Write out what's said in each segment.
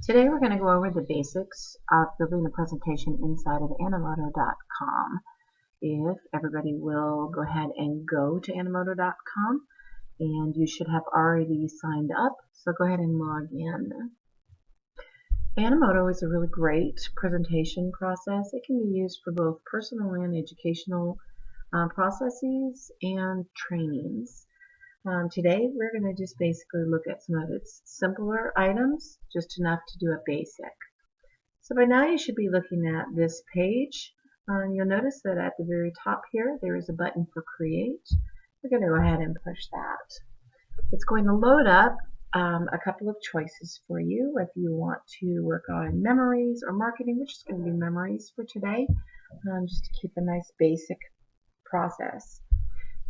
Today we're going to go over the basics of building a presentation inside of Animoto.com. If everybody will go ahead and go to Animoto.com, and you should have already signed up, so go ahead and log in. Animoto is a really great presentation process. It can be used for both personal and educational processes and trainings. Today we're going to just basically look at some of its simpler items, just enough to do a basic. So by now you should be looking at this page. You'll notice that at the very top here there is a button for Create. We're going to go ahead and push that. It's going to load up a couple of choices for you if you want to work on memories or marketing. We're just going to do memories for today, just to keep a nice basic process.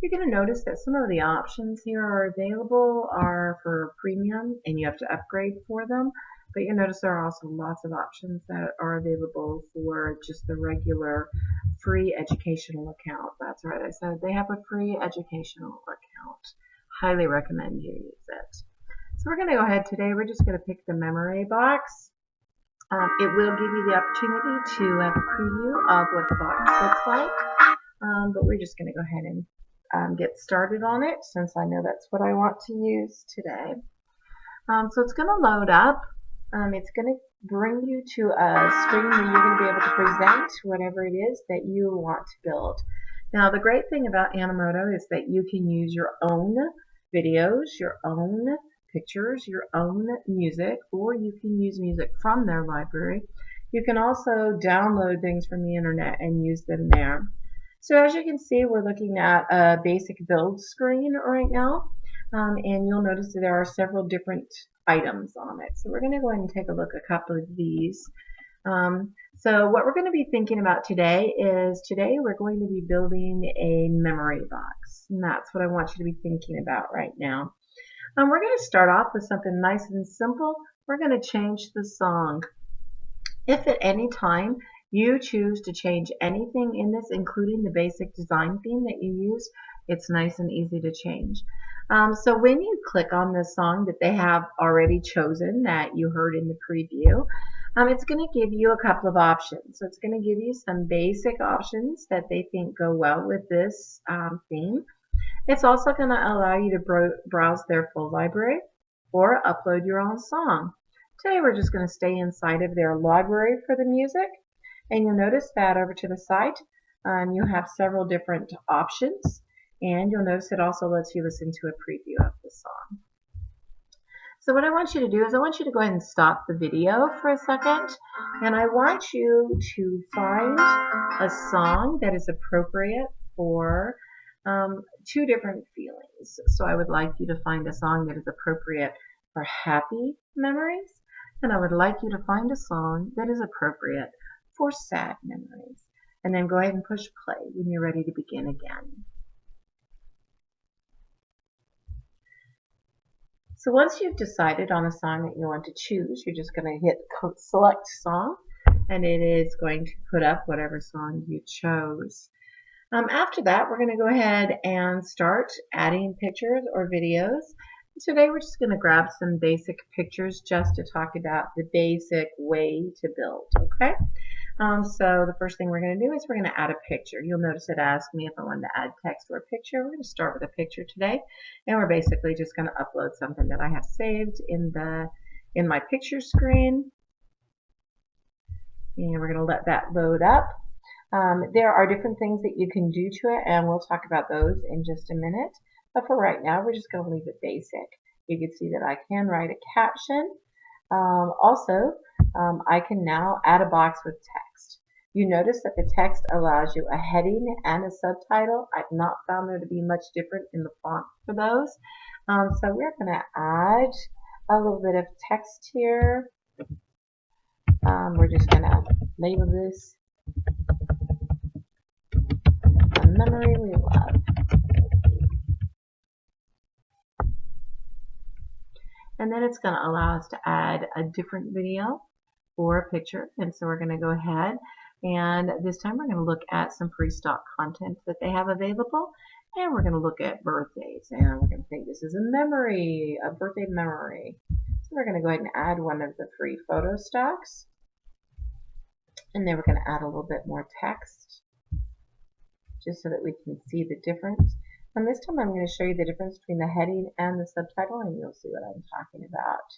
You're going to notice that some of the options here are available are for premium and you have to upgrade for them, but you'll notice there are also lots of options that are available for just the regular free educational account. That's right, I said they have a free educational account. Highly recommend you use it. So we're going to go ahead today, we're just going to pick the memory box. It will give you the opportunity to have a preview of what the box looks like, but we're just going to go ahead and get started on it since I know that's what I want to use today. So it's going to load up. It's going to bring you to a screen where you're going to be able to present whatever it is that you want to build. Now the great thing about Animoto is that you can use your own videos, your own pictures, your own music, or you can use music from their library. You can also download things from the internet and use them there. So as you can see, we're looking at a basic build screen right now, and you'll notice that there are several different items on it. So we're going to go ahead and take a look at a couple of these. So what we're going to be thinking about today is we're going to be building a memory box, and that's what I want you to be thinking about right now. We're going to start off with something nice and simple. We're going to change the song. If at any time you choose to change anything in this, including the basic design theme that you use, it's nice and easy to change. So when you click on the song that they have already chosen that you heard in the preview, it's going to give you a couple of options. So it's going to give you some basic options that they think go well with this theme. It's also going to allow you to browse their full library or upload your own song. Today we're just going to stay inside of their library for the music, and you'll notice that over to the side you have several different options, and you'll notice it also lets you listen to a preview of the song. So what I want you to do is I want you to go ahead and stop the video for a second, and I want you to find a song that is appropriate for two different feelings. So I would like you to find a song that is appropriate for happy memories, and I would like you to find a song that is appropriate for sad memories. And then go ahead and push play when you're ready to begin again. So once you've decided on a song that you want to choose, you're just going to hit select song, and it is going to put up whatever song you chose. After that, we're going to go ahead and start adding pictures or videos. Today we're just going to grab some basic pictures just to talk about the basic way to build, okay? So the first thing we're going to do is we're going to add a picture. You'll notice it asks me if I wanted to add text or a picture. We're going to start with a picture today, and we're basically just going to upload something that I have saved in my picture screen, and we're going to let that load up. There are different things that you can do to it, and we'll talk about those in just a minute. But for right now, we're just going to leave it basic. You can see that I can write a caption. I can now add a box with text. You notice that the text allows you a heading and a subtitle. I've not found there to be much different in the font for those. So we're going to add a little bit of text here. We're just going to label this a memory we love. And then it's going to allow us to add a different video or a picture. And so we're going to go ahead, and this time we're going to look at some free stock content that they have available, and we're going to look at birthdays, and we're going to think this is a birthday memory. We're going to go ahead and add one of the free photo stocks. And then we're going to add a little bit more text just so that we can see the difference. And this time I'm going to show you the difference between the heading and the subtitle, and you'll see what I'm talking about.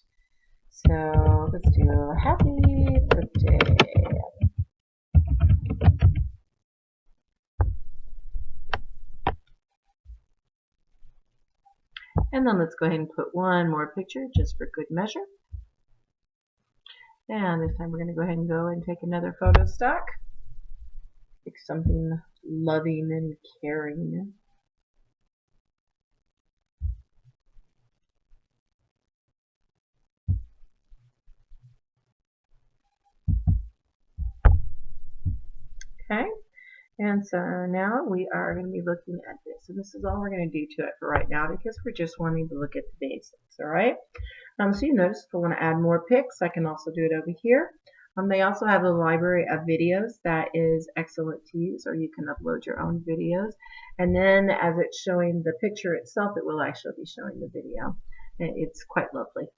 So let's do Happy Birthday. And then let's go ahead and put one more picture just for good measure. And this time we're going to go ahead and go and take another photo stock. Pick something loving and caring. Okay, and so now we are going to be looking at this. And this is all we're going to do to it for right now because we're just wanting to look at the basics, all right? So you notice if I want to add more pics, I can also do it over here. They also have a library of videos that is excellent to use, or you can upload your own videos. And then as it's showing the picture itself, it will actually be showing the video. It's quite lovely.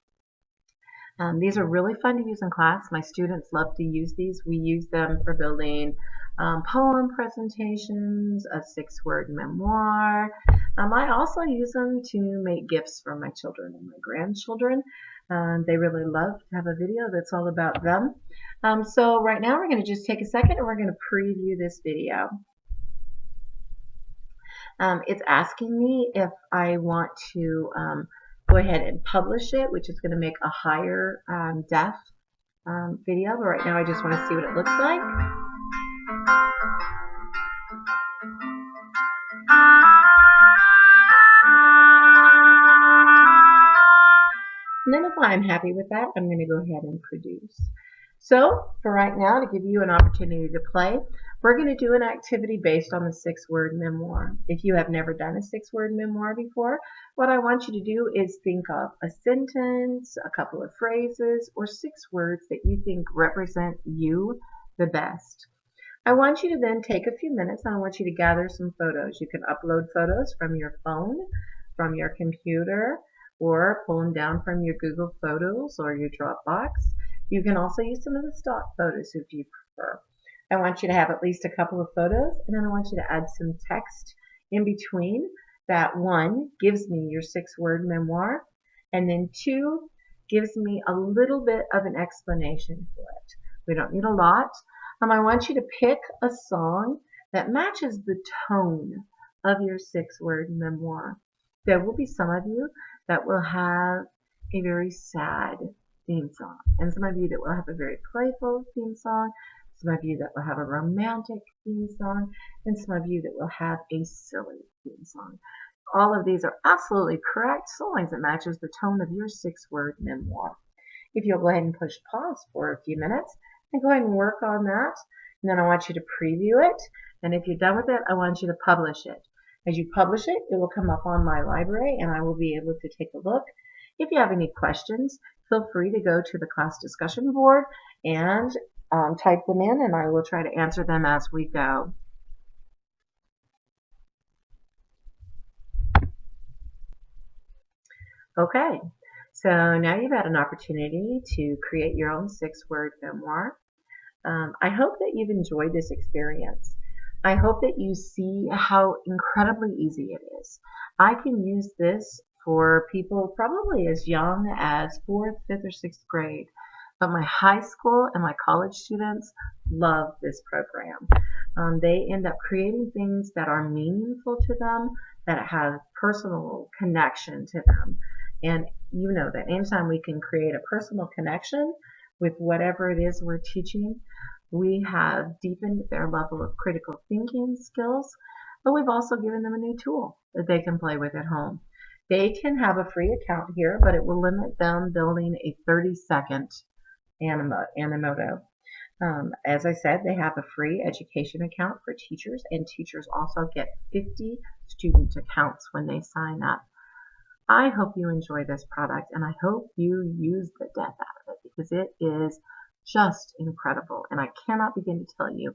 These are really fun to use in class. My students love to use these. We use them for building poem presentations, a 6-word memoir. I also use them to make gifts for my children and my grandchildren. They really love to have a video that's all about them. So right now we're going to just take a second and we're going to preview this video. It's asking me if I want to go ahead and publish it, which is going to make a higher def video, but right now I just want to see what it looks like. And then if I'm happy with that, I'm going to go ahead and produce. So for right now, to give you an opportunity to play, we're going to do an activity based on the 6-word memoir. If you have never done a 6-word memoir before, what I want you to do is think of a sentence, a couple of phrases, or 6 words that you think represent you the best. I want you to then take a few minutes and I want you to gather some photos. You can upload photos from your phone, from your computer, or pull them down from your Google Photos or your Dropbox. You can also use some of the stock photos if you prefer. I want you to have at least a couple of photos, and then I want you to add some text in between. That 1 gives me your 6-word memoir, and then 2 gives me a little bit of an explanation for it. We don't need a lot. I want you to pick a song that matches the tone of your 6-word memoir. There will be some of you that will have a very sad theme song, and some of you that will have a very playful theme song, some of you that will have a romantic theme song, and some of you that will have a silly theme song. All of these are absolutely correct so long as it matches the tone of your 6-word memoir. If you'll go ahead and push pause for a few minutes and go ahead and work on that, and then I want you to preview it, and if you're done with it, I want you to publish it. As you publish it, it will come up on my library and I will be able to take a look. If you have any questions, feel free to go to the class discussion board and type them in, and I will try to answer them as we go. Okay, so now you've had an opportunity to create your own 6-word memoir. I hope that you've enjoyed this experience. I hope that you see how incredibly easy it is. I can use this for people probably as young as 4th, 5th, or 6th grade. But my high school and my college students love this program. They end up creating things that are meaningful to them, that have personal connection to them. And you know that anytime we can create a personal connection with whatever it is we're teaching, we have deepened their level of critical thinking skills, but we've also given them a new tool that they can play with at home. They can have a free account here, but it will limit them building a 30-second Animoto. As I said, they have a free education account for teachers, and teachers also get 50 student accounts when they sign up. I hope you enjoy this product, and I hope you use the death out of it because it is just incredible, and I cannot begin to tell you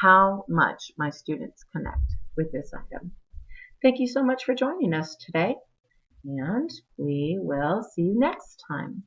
how much my students connect with this item. Thank you so much for joining us today, and we will see you next time.